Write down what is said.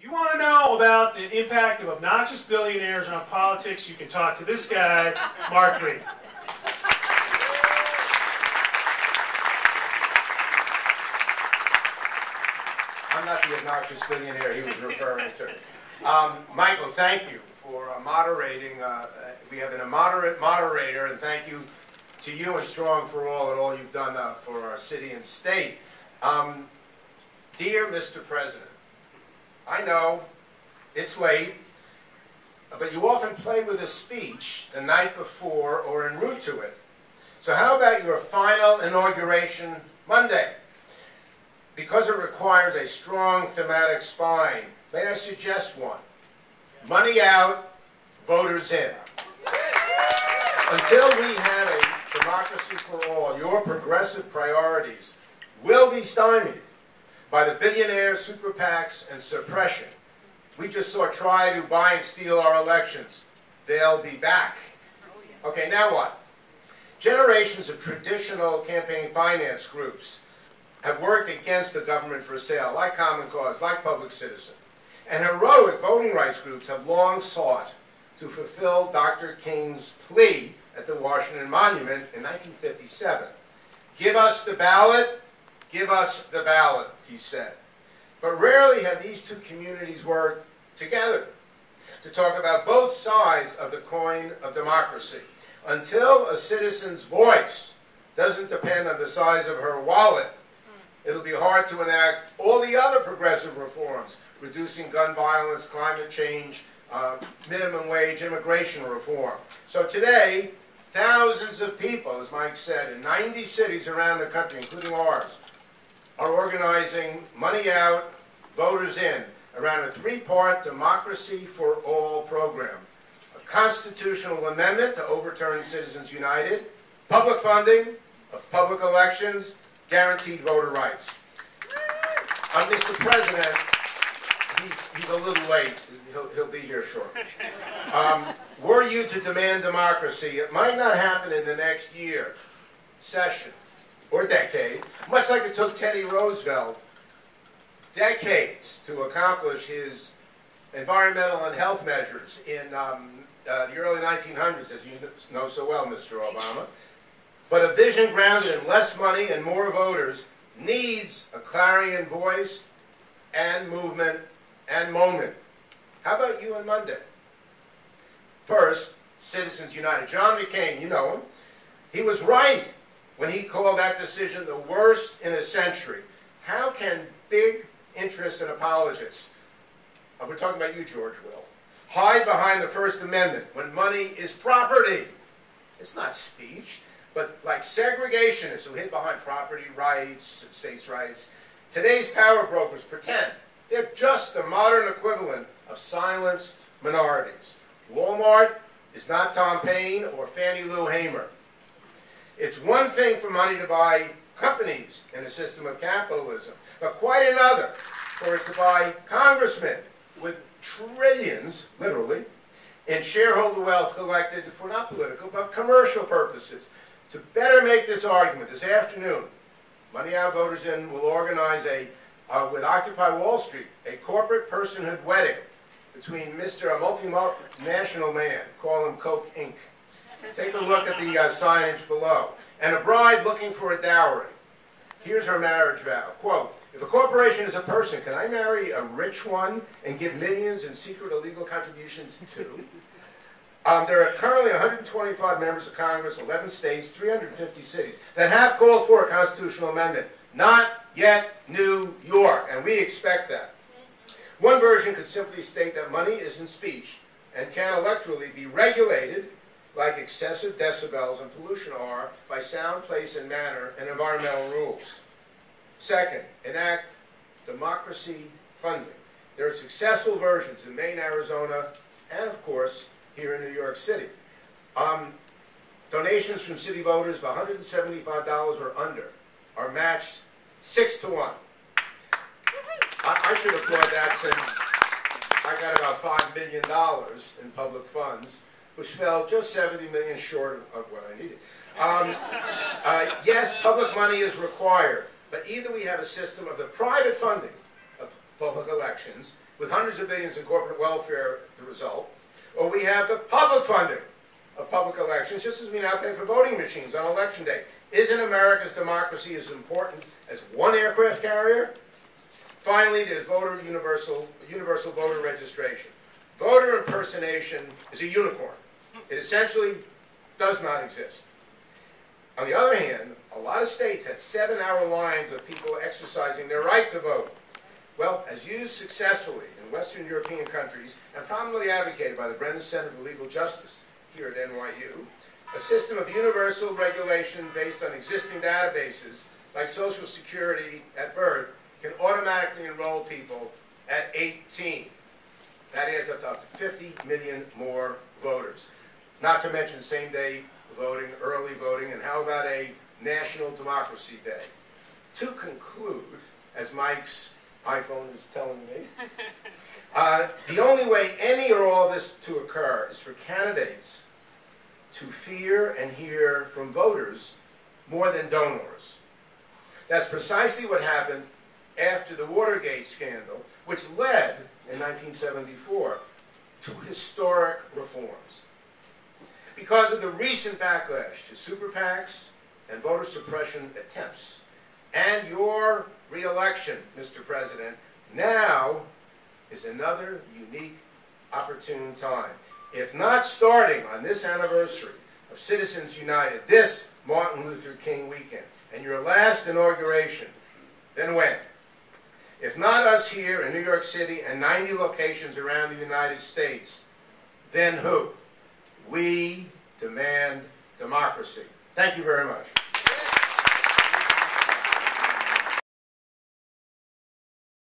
If you want to know about the impact of obnoxious billionaires on politics, you can talk to this guy, Mark Lee. I'm not the obnoxious billionaire he was referring to. Michael, thank you for moderating. We have an immoderate moderator, and thank you to you and Strong for all you've done for our city and state. Dear Mr. President, I know it's late, but you often play with a speech the night before or en route to it. So how about your final inauguration Monday? Because it requires a strong thematic spine, may I suggest one? Money out, voters in. Until we have a democracy for all, your progressive priorities will be stymied by the billionaire super PACs and suppression. We just saw try to buy and steal our elections. They'll be back. Okay, now what? Generations of traditional campaign finance groups have worked against the government for sale, like Common Cause, like Public Citizen. And heroic voting rights groups have long sought to fulfill Dr. King's plea at the Washington Monument in 1957. Give us the ballot, give us the ballot, he said. But rarely have these two communities worked together to talk about both sides of the coin of democracy. Until a citizen's voice doesn't depend on the size of her wallet, it'll be hard to enact all the other progressive reforms, reducing gun violence, climate change, minimum wage, immigration reform. So today, thousands of people, as Mike said, in 90 cities around the country, including ours, are organizing Money Out, Voters In, around a three-part Democracy for All program. A constitutional amendment to overturn Citizens United, public funding of public elections, guaranteed voter rights. Mr. President, he's a little late. He'll be here shortly. Were you to demand democracy, it might not happen in the next year, session, or decade, much like it took Teddy Roosevelt decades to accomplish his environmental and health measures in the early 1900s, as you know so well, Mr. Obama. But a vision grounded in less money and more voters needs a clarion voice and movement and moment. How about you on Monday? First, Citizens United. John McCain, you know him. He was right when he called that decision the worst in a century. How can big interests and apologists, we're talking about you, George Will, hide behind the First Amendment when money is property? It's not speech. But like segregationists who hid behind property rights and states' rights, today's power brokers pretend they're just the modern equivalent of silenced minorities. Walmart is not Tom Paine or Fannie Lou Hamer. It's one thing for money to buy companies in a system of capitalism, but quite another for it to buy congressmen with trillions, literally, in shareholder wealth collected for not political but commercial purposes. To better make this argument, this afternoon, Money Out, Voters In will organize with Occupy Wall Street, a corporate personhood wedding between a multinational man, call him Coke Inc. Take a look at the signage below. And a bride looking for a dowry. Here's her marriage vow. Quote, if a corporation is a person, can I marry a rich one and give millions in secret illegal contributions too? There are currently 125 members of Congress, 11 states, 350 cities that have called for a constitutional amendment. Not yet New York, and we expect that. One version could simply state that money isn't speech and can electorally be regulated like excessive decibels and pollution are by sound, place, and manner and environmental rules. Second, enact democracy funding. There are successful versions in Maine, Arizona, and of course, here in New York City. Donations from city voters of $175 or under are matched 6 to 1. I should applaud that since I got about $5 million in public funds, which fell just $70 million short of what I needed. Yes, public money is required, but either we have a system of the private funding of public elections with hundreds of billions in corporate welfare the result, or we have the public funding of public elections, just as we now pay for voting machines on election day. Isn't America's democracy as important as one aircraft carrier? Finally, there's universal voter registration. Voter impersonation is a unicorn. It essentially does not exist. On the other hand, a lot of states had 7-hour lines of people exercising their right to vote. Well, as used successfully in Western European countries and prominently advocated by the Brennan Center for Legal Justice here at NYU, a system of universal regulation based on existing databases like Social Security at birth can automatically enroll people at 18. That adds up to 50 million more voters. Not to mention same-day voting, early voting, and how about a National Democracy Day? To conclude, as Mike's iPhone is telling me, the only way any or all of this to occur is for candidates to fear and hear from voters more than donors. That's precisely what happened after the Watergate scandal, which led, in 1974, to historic reforms. Because of the recent backlash to super PACs and voter suppression attempts, and your re-election, Mr. President, now is another unique, opportune time. If not starting on this anniversary of Citizens United, this Martin Luther King weekend, and your last inauguration, then when? If not us here in New York City and 90 locations around the United States, then who? We demand democracy. Thank you very much.